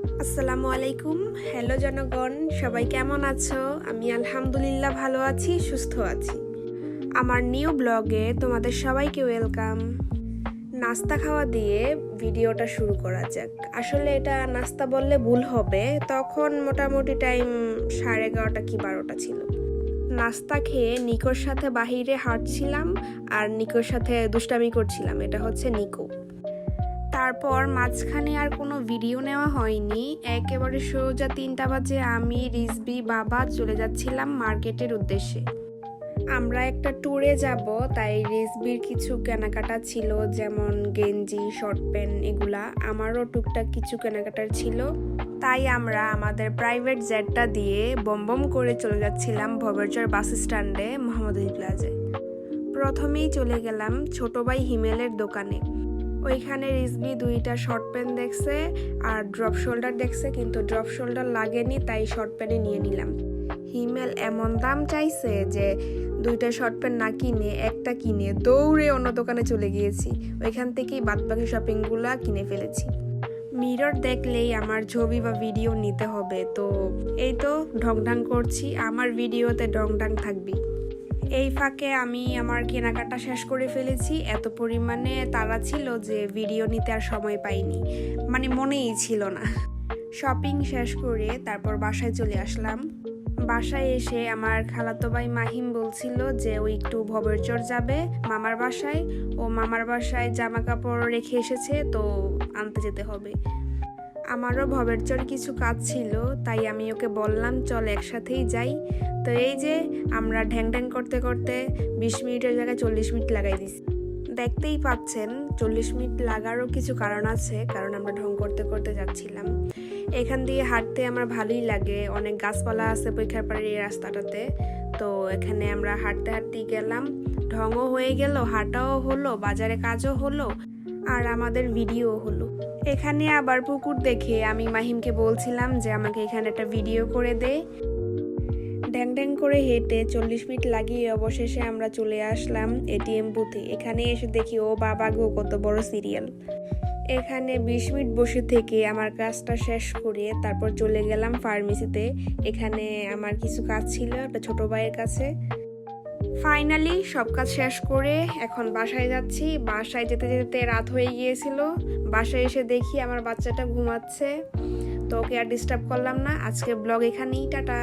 আসসালামু আলাইকুম। হ্যালো জনগণ, সবাই কেমন আছো? আমি আলহামদুলিল্লাহ ভালো আছি, সুস্থ আছি। আমার নিউ ব্লগে তোমাদের সবাইকে ওয়েলকাম। নাস্তা খাওয়া দিয়ে ভিডিওটা শুরু করা যাক। আসলে এটা নাস্তা বললে ভুল হবে, তখন মোটামুটি টাইম 11:30 কি 12টা ছিল। নাস্তা খেয়ে নিকোর সাথে বাহিরে হাঁটছিলাম আর নিকোর সাথে দুষ্টামি করছিলাম। এটা হচ্ছে নিকো। তারপর মাঝখানে আর কোনো ভিডিও নেওয়া হয়নি। একেবারে সোজা 3টা বাজে আমি, রিজবি, বাবা চলে যাচ্ছিলাম মার্কেটের উদ্দেশ্যে। আমরা একটা ট্যুরে যাব, তাই রিজবির কিছু কেনাকাটা ছিল, যেমন গেঞ্জি, শর্ট প্যান্ট, এগুলা। আমারও টুকটাক কিছু কেনাকাটার ছিল। তাই আমরা আমাদের প্রাইভেট জেটটা দিয়ে বম করে চলে যাচ্ছিলাম ভবেরচর বাস স্ট্যান্ডে মোহাম্মদ আলী প্লাজায়। প্রথমেই চলে গেলাম ছোট ভাই হিমেলের দোকানে। ওইখানে রিজবি 2টা শর্ট প্যান্ট দেখছে আর ড্রপ শোল্ডার দেখছে, কিন্তু ড্রপ শোল্ডার লাগেনি, তাই শর্ট প্যান্টে নিয়ে নিলাম। হিমেল এমন দাম চাইছে যে 2টা শর্ট প্যান্ট না কিনে একটা কিনে দৌড়ে অন্য দোকানে চলে গিয়েছি। ওইখান থেকেই বাদবাকি শপিংগুলা কিনে ফেলেছি। মিরর দেখলেই আমার ছবি বা ভিডিও নিতে হবে, তো এই তো ঢংঢাং করছি। আমার ভিডিওতে ঢংঢাং থাকবি। এই ফাঁকে আমি আমার কেনাকাটা শেষ করে ফেলেছি। এত পরিমাণে তাড়া ছিল যে ভিডিও নিতে আর সময় পাইনি, মানে মনেই ছিল না। শপিং শেষ করে তারপর বাসায় চলে আসলাম। বাসায় এসে আমার খালাতো ভাই মাহিম বলছিল যে ও একটু ভবেরচর যাবে মামার বাসায়। ও মামার বাসায় জামা কাপড় রেখে এসেছে, তো আনতে যেতে হবে। আমারও ভবেরচর কিছু কাজ ছিল, তাই আমি ওকে বললাম চল একসাথেই যাই। তো এই যে আমরা ঢ্যাং করতে করতে 20 মিনিটের জায়গায় 40 মিনিট লাগাই দিছি। দেখতেই পাচ্ছেন 40 মিনিট লাগারও কিছু কারণ আছে, কারণ আমরা ঢং করতে করতে যাচ্ছিলাম। এখান দিয়ে হাঁটতে আমার ভালোই লাগে, অনেক গাছপালা আছে পরীক্ষার পাড়ের এই রাস্তাটাতে। তো এখানে আমরা হাঁটতে হাঁটতেই গেলাম, ঢংও হয়ে গেল, হাঁটাও হলো, বাজারে কাজও হলো, আর আমাদের ভিডিও হলো। এখানে আবার পুকুর দেখে আমি মাহিমকে বলছিলাম যে আমাকে এখানে একটা ভিডিও করে দে। ঢ্যাং করে হেঁটে 40 মিনিট লাগিয়ে অবশেষে আমরা চলে আসলাম এটিএম বুথে। এখানে এসে দেখি ও বাবা গো, কত বড় সিরিয়াল। এখানে 20 মিনিট বসে থেকে আমার কাজটা শেষ করে তারপর চলে গেলাম ফার্মেসিতে। এখানে আমার কিছু কাজ ছিল একটা ছোট ভাইয়ের কাছে। ফাইনালি সব কাজ শেষ করে এখন বাসায় যাচ্ছি। বাসায় যেতে যেতে রাত হয়ে গিয়েছিল। বাসায় এসে দেখি আমার বাচ্চাটা ঘুমাচ্ছে, তো ওকে আর ডিস্টার্ব করলাম না। আজকে ব্লগ এখানেই, টাটা।